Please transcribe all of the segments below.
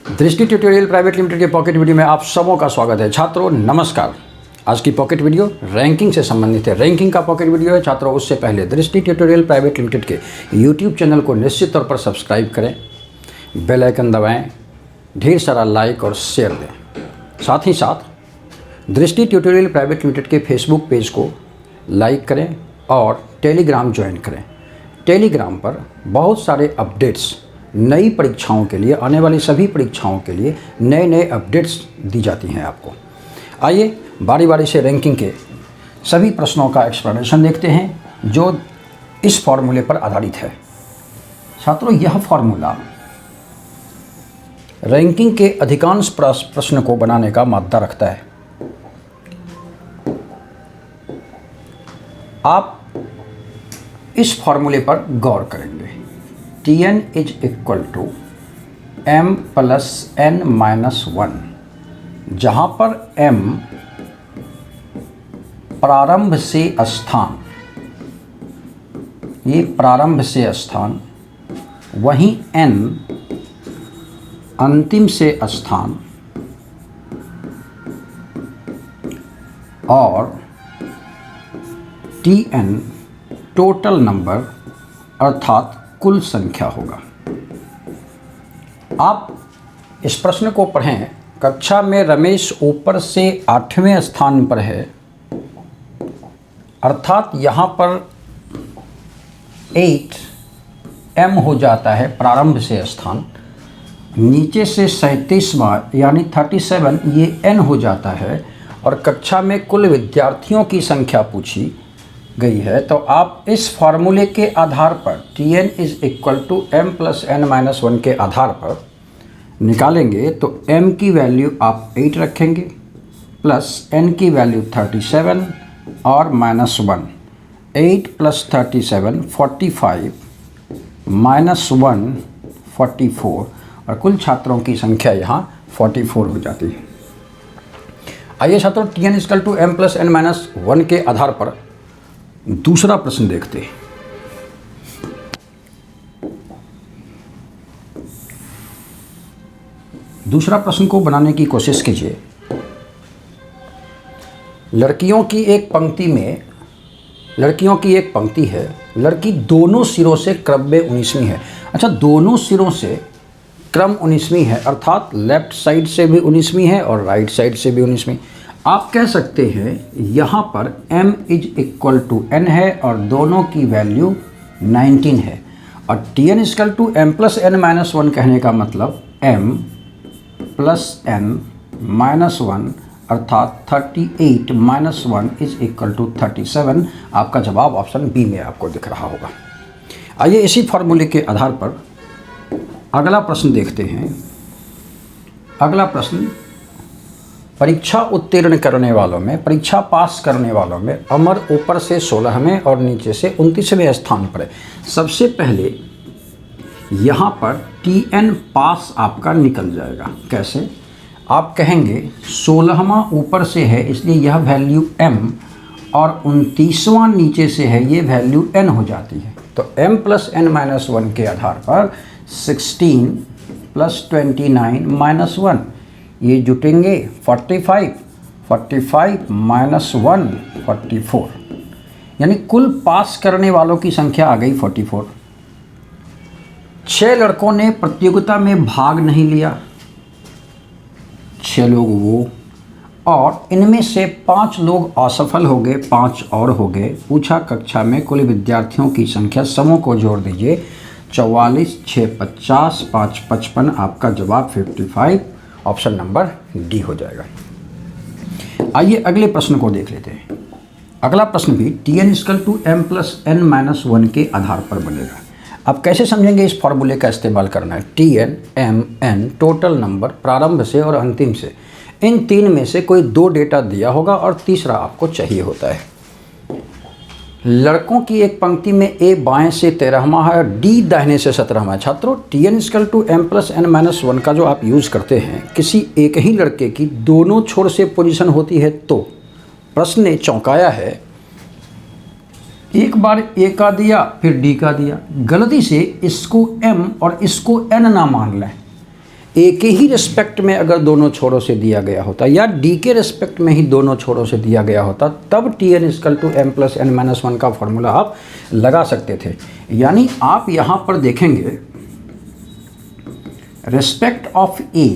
दृष्टि tutorial private limited के pocket video में आप सबों का स्वागत है। छात्रों नमस्कार। आज की पॉकेट वीडियो रैंकिंग से संबंधित है। रैंकिंग का पॉकेट वीडियो है। छात्रों उससे पहले दृष्टि ट्यूटोरियल प्राइवेट लिमिटेड के यूट्यूब चैनल को निश्चित तौर पर सब्सक्राइब करें, बेल आइकन दबाएं, ढेर सारा लाइक और शेयर दें। साथ ही साथ दृष्टि ट्यूटोरियल प्राइवेट लिमिटेड के फेसबुक पेज को लाइक करें और टेलीग्राम ज्वाइन करें। टेलीग्राम पर बहुत सारे अपडेट्स नई परीक्षाओं के लिए, आने वाली सभी परीक्षाओं के लिए नए अपडेट्स दी जाती हैं आपको। आइए बारी बारी से रैंकिंग के सभी प्रश्नों का एक्सप्लेनेशन देखते हैं जो इस फॉर्मूले पर आधारित है। छात्रों यह फॉर्मूला रैंकिंग के अधिकांश प्रश्न को बनाने का मादा रखता है। आप इस फॉर्मूले पर गौर करेंगे। Tn is equal to m plus n minus 1, जहाँ पर m प्रारंभ से स्थान, ये प्रारंभ से स्थान, वहीं n अंतिम से स्थान और Tn टोटल नंबर अर्थात कुल संख्या होगा। आप इस प्रश्न को पढ़ें। कक्षा में रमेश ऊपर से 8वें स्थान पर है, अर्थात यहाँ पर 8m हो जाता है प्रारंभ से स्थान, नीचे से 37वां यानी 37 ये n हो जाता है और कक्षा में कुल विद्यार्थियों की संख्या पूछी गई है। तो आप इस फार्मूले के आधार पर Tn is equal to m plus n minus 1 के आधार पर निकालेंगे तो m की वैल्यू आप 8 रखेंगे, प्लस n की वैल्यू 37 और माइनस 1, 8 प्लस 37 45 माइनस 1 44 और कुल छात्रों की संख्या यहाँ 44 हो जाती है। आइए छात्रों Tn is equal to m plus n minus 1 के आधार पर दूसरा प्रश्न देखते हैं। दूसरा प्रश्न को बनाने की कोशिश कीजिए। लड़कियों की एक पंक्ति है। लड़की दोनों सिरों से क्रम में 19वीं है। अच्छा, दोनों सिरों से क्रम 19वीं है, अर्थात लेफ्ट साइड से भी 19वीं है और राइट साइड से भी 19वीं। आप कह सकते हैं यहाँ पर m is equal to n है और दोनों की वैल्यू 19 है और Tn is equal to m plus n minus 1 कहने का मतलब m प्लस n माइनस 1 अर्थात 38 माइनस 1 इज इक्वल टू 37। आपका जवाब ऑप्शन बी में आपको दिख रहा होगा। आइए इसी फॉर्मूले के आधार पर अगला प्रश्न देखते हैं। अगला प्रश्न, परीक्षा उत्तीर्ण करने वालों में, परीक्षा पास करने वालों में अमर ऊपर से 16वें और नीचे से 29वें स्थान पर है। सबसे पहले यहाँ पर Tn पास आपका निकल जाएगा। कैसे? आप कहेंगे 16वां ऊपर से है इसलिए यह वैल्यू m और 29वां नीचे से है, ये वैल्यू n हो जाती है। तो m प्लस n माइनस 1 के आधार पर 16 प्लस 29 माइनस 1 ये जुटेंगे 45 माइनस 1 44, यानी कुल पास करने वालों की संख्या आ गई 44। 6 लड़कों ने प्रतियोगिता में भाग नहीं लिया, 6 लोग वो, और इनमें से 5 लोग असफल हो गए, 5 और हो गए। पूछा कक्षा में कुल विद्यार्थियों की संख्या, समूह को जोड़ दीजिए। 44 6 50 5 55। आपका जवाब 55 ऑप्शन नंबर डी हो जाएगा। आइए अगले प्रश्न को देख लेते हैं। अगला प्रश्न भी Tn equal to m plus n minus 1 के आधार पर बनेगा। अब कैसे समझेंगे इस फॉर्मूले का इस्तेमाल करना है। Tn m n total number प्रारंभ से और अंतिम से, इन तीन में से कोई 2 डेटा दिया होगा और तीसरा आपको चाहिए होता है। लड़कों की एक पंक्ति में A बाएं से 13वां है और D दाहिने से 17वां है। छात्रों Tn equal to m plus n minus 1 का जो आप यूज़ करते हैं, किसी एक ही लड़के की दोनों छोर से पोजीशन होती है तो प्रश्न ने चौंकाया है। एक बार A का दिया फिर D का दिया, गलती से इसको M और इसको N ना मान लें। ए के ही रिस्पेक्ट में अगर दोनों छोरों से दिया गया होता या डी के रिस्पेक्ट में ही दोनों छोरों से दिया गया होता, तब T N is equal to M plus N minus one का फॉर्मूला आप लगा सकते थे। यानी आप यहाँ पर देखेंगे respect of a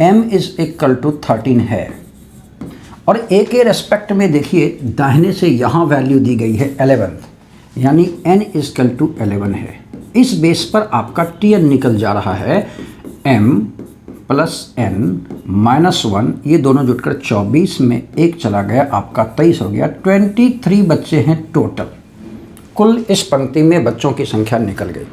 M is equal to 13 है, और ए के रेस्पेक्ट में देखिए दाहिने से यहाँ वैल्यू दी गई है 11, यानी n इजकल टू 11 है। इस बेस पर आपका टी एन निकल जा रहा है m प्लस n माइनस 1, ये दोनों जुटकर 24 में एक चला गया, आपका 23 हो गया। 23 बच्चे हैं टोटल, कुल इस पंक्ति में बच्चों की संख्या निकल गई।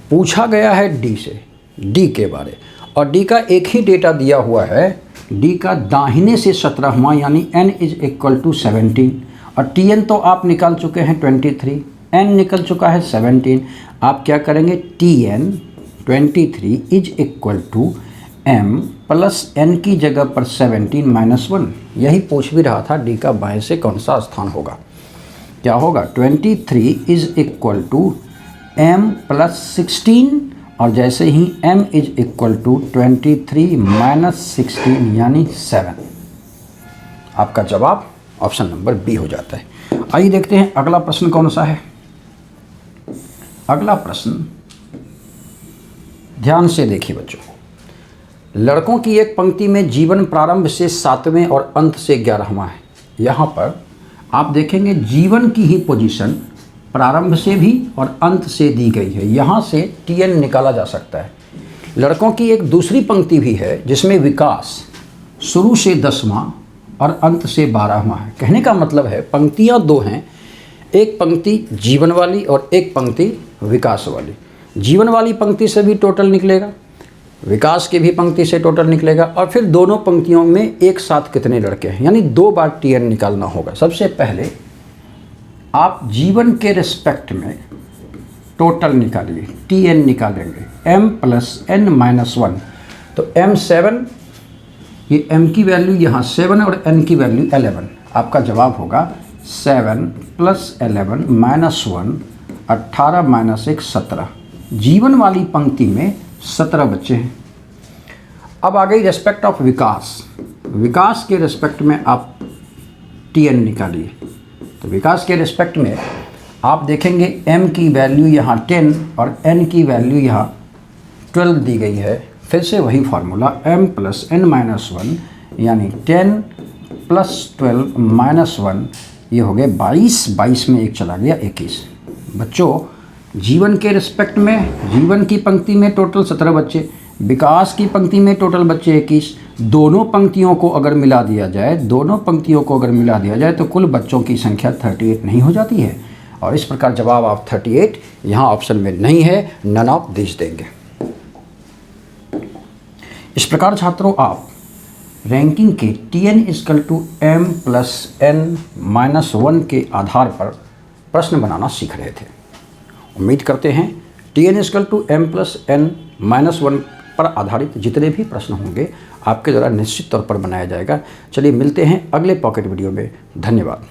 पूछा गया है डी से, डी के बारे, और डी का एक ही डेटा दिया हुआ है, डी का दाहिने से 17वां यानी n इज इक्वल टू 17, और टी एन तो आप निकाल चुके हैं 23, n निकल चुका है 17। आप क्या करेंगे, T N 23 is equal to m plus n की जगह पर 17 माइनस 1। यही पूछ भी रहा था डी का बाएं से कौन सा स्थान होगा। क्या होगा, 23 is equal to m plus 16, और जैसे ही m is equal to 23 minus 16 यानी 7। आपका जवाब ऑप्शन नंबर बी हो जाता है। आइए देखते हैं अगला प्रश्न कौन सा है। अगला प्रश्न ध्यान से देखिए बच्चों। लड़कों की एक पंक्ति में जीवन प्रारंभ से 7वें और अंत से 11वां है। यहाँ पर आप देखेंगे जीवन की ही पोजीशन प्रारंभ से भी और अंत से दी गई है। यहाँ से टी एन निकाला जा सकता है। लड़कों की एक दूसरी पंक्ति भी है जिसमें विकास शुरू से 10वां और अंत से 12वां है। कहने का मतलब है पंक्तियाँ दो हैं, एक पंक्ति जीवन वाली और एक पंक्ति विकास वाली। जीवन वाली पंक्ति से भी टोटल निकलेगा, विकास की भी पंक्ति से टोटल निकलेगा, और फिर दोनों पंक्तियों में एक साथ कितने लड़के हैं, यानी 2 बार टी एन निकालना होगा। सबसे पहले आप जीवन के रिस्पेक्ट में टोटल निकालिए, टी एन निकालेंगे m प्लस n माइनस 1, तो m 7, ये m की वैल्यू यहाँ 7 और n की वैल्यू 11। आपका जवाब होगा 7 प्लस 11 माइनस 1, 18 माइनस 1 17। जीवन वाली पंक्ति में 17 बच्चे हैं। अब आ गई रेस्पेक्ट ऑफ विकास। विकास के रेस्पेक्ट में आप टी एन निकालिए, तो विकास के रिस्पेक्ट में आप देखेंगे m की वैल्यू यहाँ 10 और n की वैल्यू यहाँ 12 दी गई है। फिर से वही formula m plus n minus 1 यानी 10 प्लस 12 माइनस 1, ये हो गए 22, 22 में एक चला गया 21। बच्चों जीवन के रिस्पेक्ट में जीवन की पंक्ति में टोटल 17 बच्चे, विकास की पंक्ति में टोटल बच्चे 21। दोनों पंक्तियों को अगर मिला दिया जाए तो कुल बच्चों की संख्या 38 नहीं हो जाती है। और इस प्रकार जवाब आप 38 यहाँ ऑप्शन में नहीं है, नन ऑफ दिस देंगे। इस प्रकार छात्रों आप रैंकिंग के T N is equal to M plus N minus 1 के आधार पर प्रश्न बनाना सीख रहे थे। उम्मीद करते हैं T N is equal to M plus N minus 1 पर आधारित जितने भी प्रश्न होंगे आपके द्वारा निश्चित तौर पर बनाया जाएगा। चलिए मिलते हैं अगले पॉकेट वीडियो में। धन्यवाद।